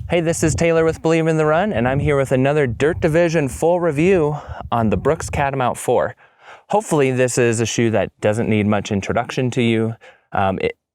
Hey, this is Taylor with Believe in the Run, and I'm here with another Dirt Division full review on the Brooks Catamount 4. Hopefully this is a shoe that doesn't need much introduction to you.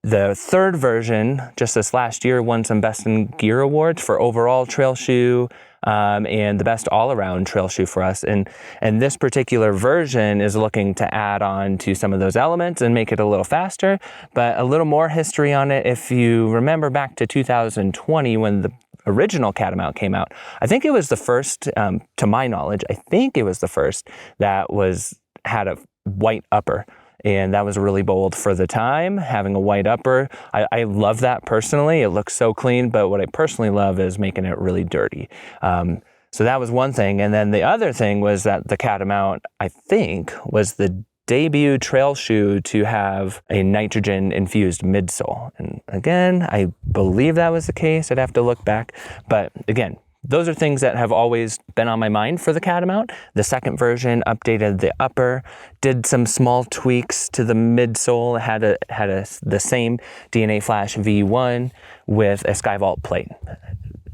The third version, just this last year, won some Best in Gear awards for overall trail shoe and the best all-around trail shoe for us. And this particular version is looking to add on to some of those elements and make it a little faster, but a little more history on it. If you remember back to 2020 when the original Catamount came out, I think it was the first, to my knowledge, I think it was the first that had a white upper. And that was really bold for the time, having a white upper. I love that personally. It looks so clean, but what I personally love is making it really dirty. So that was one thing. And then the other thing was that the Catamount, I think, was the debut trail shoe to have a nitrogen infused midsole. And again, I believe that was the case. I'd have to look back. But again, those are things that have always been on my mind for the Catamount. The second version updated the upper, did some small tweaks to the midsole, had the same DNA Flash V1 with a SkyVault plate.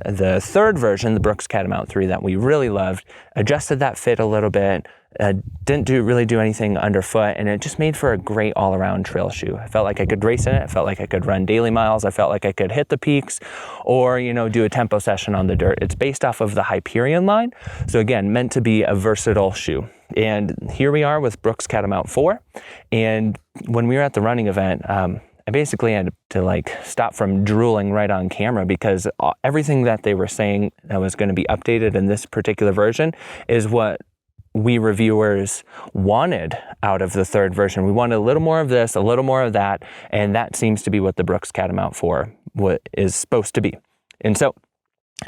The third version, the Brooks Catamount 3 that we really loved, adjusted that fit a little bit, didn't really do anything underfoot, and it just made for a great all-around trail shoe. I felt like I could race in it. I felt like I could run daily miles. I felt like I could hit the peaks or, do a tempo session on the dirt. It's based off of the Hyperion line. So again, meant to be a versatile shoe. And here we are with Brooks Catamount 4. And when we were at the running event, I basically had to stop from drooling right on camera because everything that they were saying that was going to be updated in this particular version is what we reviewers wanted out of the third version. We wanted a little more of this, a little more of that, and that seems to be what the Brooks Catamount 4 is supposed to be. And so,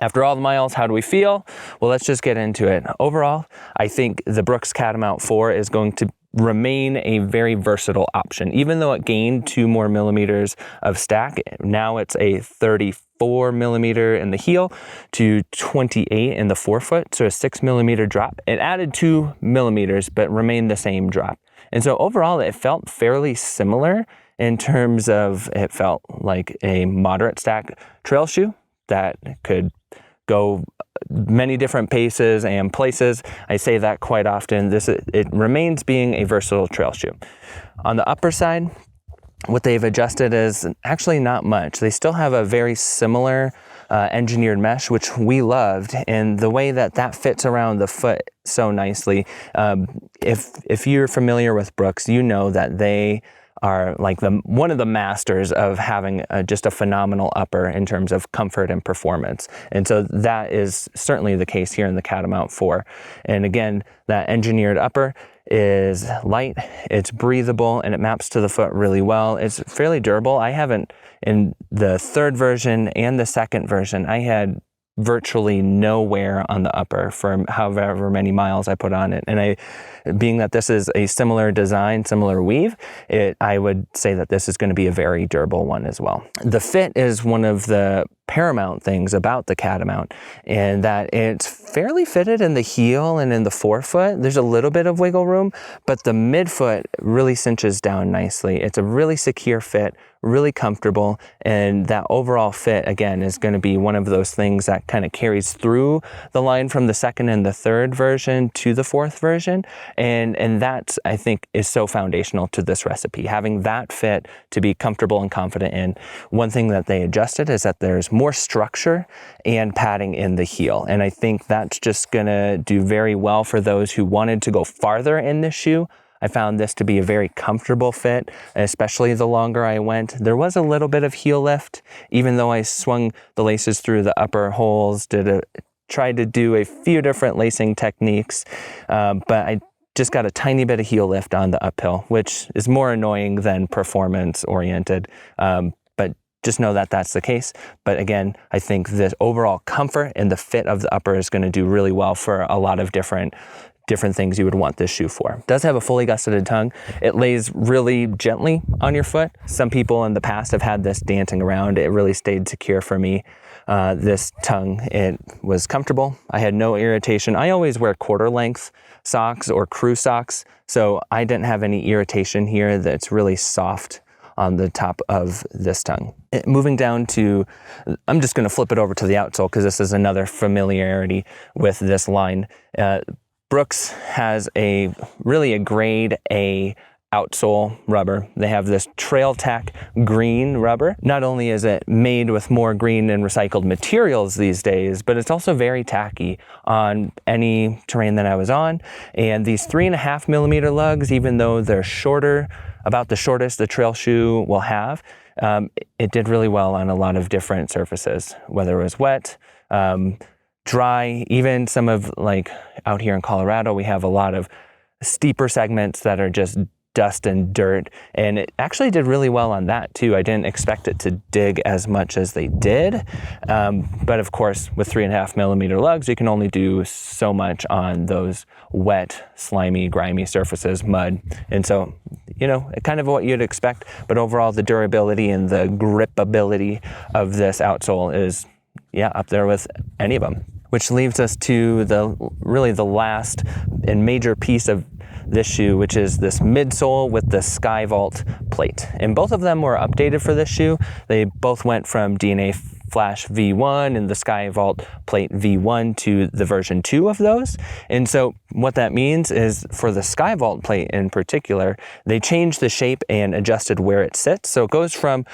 after all the miles, how do we feel? Well, let's just get into it. Overall, I think the Brooks Catamount 4 is going to remain a very versatile option. Even though it gained 2 more millimeters of stack, now it's a 34 millimeter in the heel to 28 in the forefoot, so a 6 millimeter drop. It added 2 millimeters, but remained the same drop. And so overall, it felt fairly similar in terms of it felt like a moderate stack trail shoe that could go many different paces and places. I say that quite often. It remains being a versatile trail shoe. On the upper side, what they've adjusted is actually not much. They still have a very similar engineered mesh, which we loved, and the way that fits around the foot so nicely. If you're familiar with Brooks, you know that they are one of the masters of having just a phenomenal upper in terms of comfort and performance. And so that is certainly the case here in the Catamount 4. And again, that engineered upper is light, it's breathable, and it maps to the foot really well. It's fairly durable. In the third version and the second version, I had virtually no wear on the upper for however many miles I put on it. And being that this is a similar design, similar weave, I would say that this is going to be a very durable one as well. The fit is one of the paramount things about the Catamount, and that it's fairly fitted in the heel and in the forefoot. There's a little bit of wiggle room, but the midfoot really cinches down nicely. It's a really secure fit, really comfortable, and that overall fit, again, is going to be one of those things that kind of carries through the line from the second and the third version to the fourth version, and that, I think, is so foundational to this recipe, having that fit to be comfortable and confident in. One thing that they adjusted is that there's more structure and padding in the heel, and I think that's just going to do very well for those who wanted to go farther in this shoe. I found this to be a very comfortable fit, especially the longer I went. There was a little bit of heel lift, even though I swung the laces through the upper holes, tried to do a few different lacing techniques, but I just got a tiny bit of heel lift on the uphill, which is more annoying than performance oriented. But just know that that's the case. But again, I think the overall comfort and the fit of the upper is going to do really well for a lot of different things you would want this shoe for. It does have a fully gusseted tongue. It lays really gently on your foot. Some people in the past have had this dancing around. It really stayed secure for me. This tongue, it was comfortable. I had no irritation. I always wear quarter length socks or crew socks, so I didn't have any irritation here. That's really soft on the top of this tongue. Moving down to, I'm just going to flip it over to the outsole because this is another familiarity with this line. Brooks has really a grade A outsole rubber. They have this TrailTack Green rubber. Not only is it made with more green and recycled materials these days, but it's also very tacky on any terrain that I was on. And these 3.5 millimeter lugs, even though they're shorter, about the shortest the trail shoe will have, it did really well on a lot of different surfaces, whether it was wet, dry, even some of, like out here in Colorado, we have a lot of steeper segments that are just dust and dirt, and it actually did really well on that too. I didn't expect it to dig as much as they did, but of course with 3.5 millimeter lugs you can only do so much on those wet, slimy, grimy surfaces, mud, and so kind of what you'd expect, but overall the durability and the gripability of this outsole is up there with any of them. Which leaves us to the last and major piece of this shoe, which is this midsole with the SkyVault plate. And both of them were updated for this shoe. They both went from DNA Flash V1 and the SkyVault plate V1 to the version 2 of those. And so what that means is for the SkyVault plate in particular, they changed the shape and adjusted where it sits. So it goes from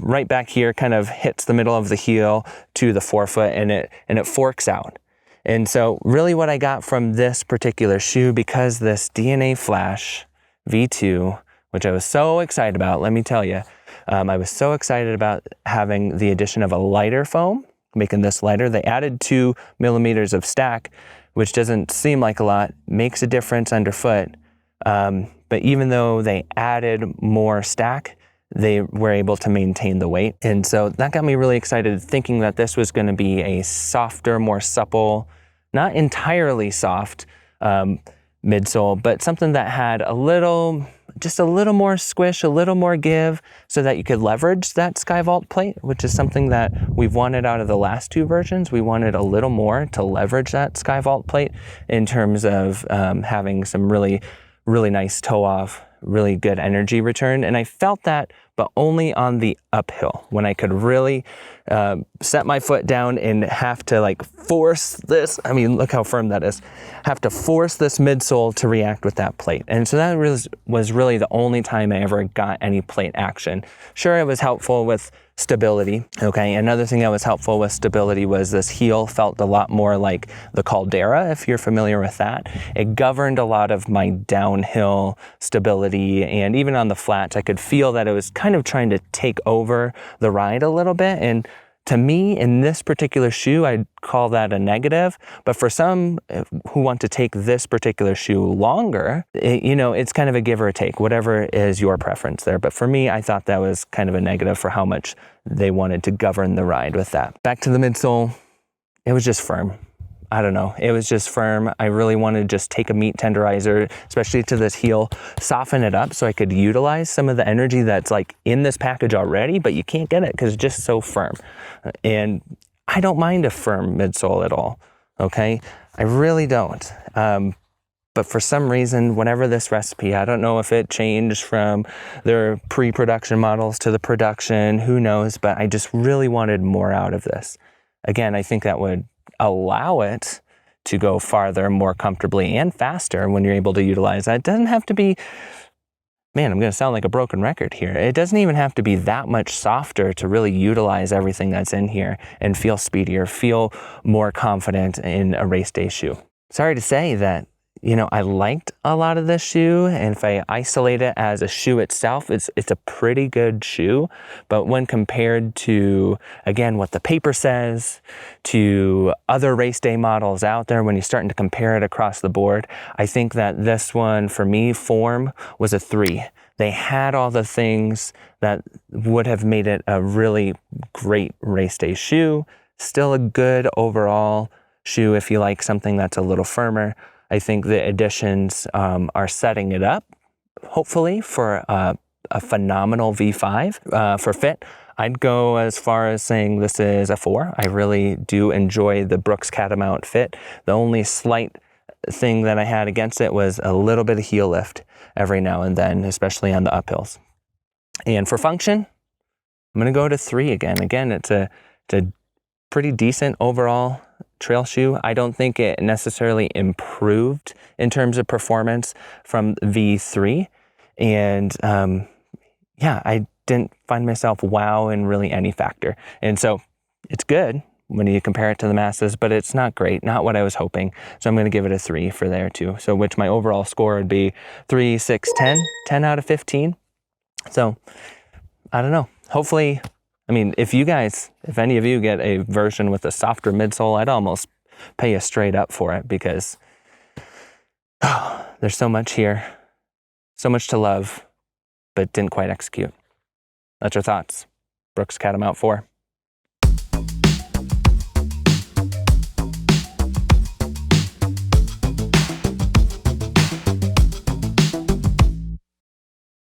right back here, kind of hits the middle of the heel to the forefoot, and it forks out. And so really what I got from this particular shoe, because this DNA Flash V2, which I was so excited about, let me tell you, I was so excited about having the addition of a lighter foam, making this lighter. They added 2 millimeters of stack, which doesn't seem like a lot, makes a difference underfoot. But even though they added more stack, they were able to maintain the weight. And so that got me really excited, thinking that this was going to be a softer, more supple, not entirely soft midsole, but something that had just a little more squish, a little more give, so that you could leverage that SkyVault plate, which is something that we've wanted out of the last 2 versions. We wanted a little more to leverage that SkyVault plate in terms of having some really, really nice toe off, really good energy return. And I felt that, but only on the uphill, when I could really set my foot down and have to force this. I mean, look how firm that is. Have to force this midsole to react with that plate. And so that was really the only time I ever got any plate action. Sure, it was helpful with stability. Okay, another thing that was helpful with stability was this heel felt a lot more like the Caldera, if you're familiar with that. It governed a lot of my downhill stability, and even on the flats, I could feel that it was kind of trying to take over the ride a little bit. And to me, in this particular shoe, I'd call that a negative. But for some who want to take this particular shoe longer, it's kind of a give or take, whatever is your preference there. But for me, I thought that was kind of a negative for how much they wanted to govern the ride with that. Back to the midsole, it was just firm. I don't know, it was just firm. I really wanted to just take a meat tenderizer, especially to this heel, soften it up so I could utilize some of the energy that's in this package already, but you can't get it because it's just so firm. And I don't mind a firm midsole at all, okay? I really don't. But for some reason, whenever this recipe, I don't know if it changed from their pre-production models to the production, who knows, but I just really wanted more out of this. Again, I think that would allow it to go farther, more comfortably and faster when you're able to utilize that. It doesn't have to be, man, I'm going to sound like a broken record here. It doesn't even have to be that much softer to really utilize everything that's in here and feel speedier, feel more confident in a race day shoe. Sorry to say that, I liked a lot of this shoe, and if I isolate it as a shoe itself, it's a pretty good shoe. But when compared to, again, what the paper says, to other race day models out there, when you're starting to compare it across the board, I think that this one, for me, form was a 3. They had all the things that would have made it a really great race day shoe. Still a good overall shoe if you like something that's a little firmer. I think the additions are setting it up, hopefully, for a phenomenal V5. For fit, I'd go as far as saying this is a 4. I really do enjoy the Brooks Catamount fit. The only slight thing that I had against it was a little bit of heel lift every now and then, especially on the uphills. And for function, I'm going to go to 3 again. Again, it's a pretty decent overall trail shoe. I don't think it necessarily improved in terms of performance from V3. And yeah, I didn't find myself wow in really any factor. And so it's good when you compare it to the masses, but it's not great, not what I was hoping. So I'm going to give it a 3 for there too. So which my overall score would be 3, 6, 10, 10 out of 15. So I don't know. Hopefully, I mean, if any of you get a version with a softer midsole, I'd almost pay you straight up for it because there's so much here, so much to love, but didn't quite execute. That's your thoughts. Brooks Catamount 4.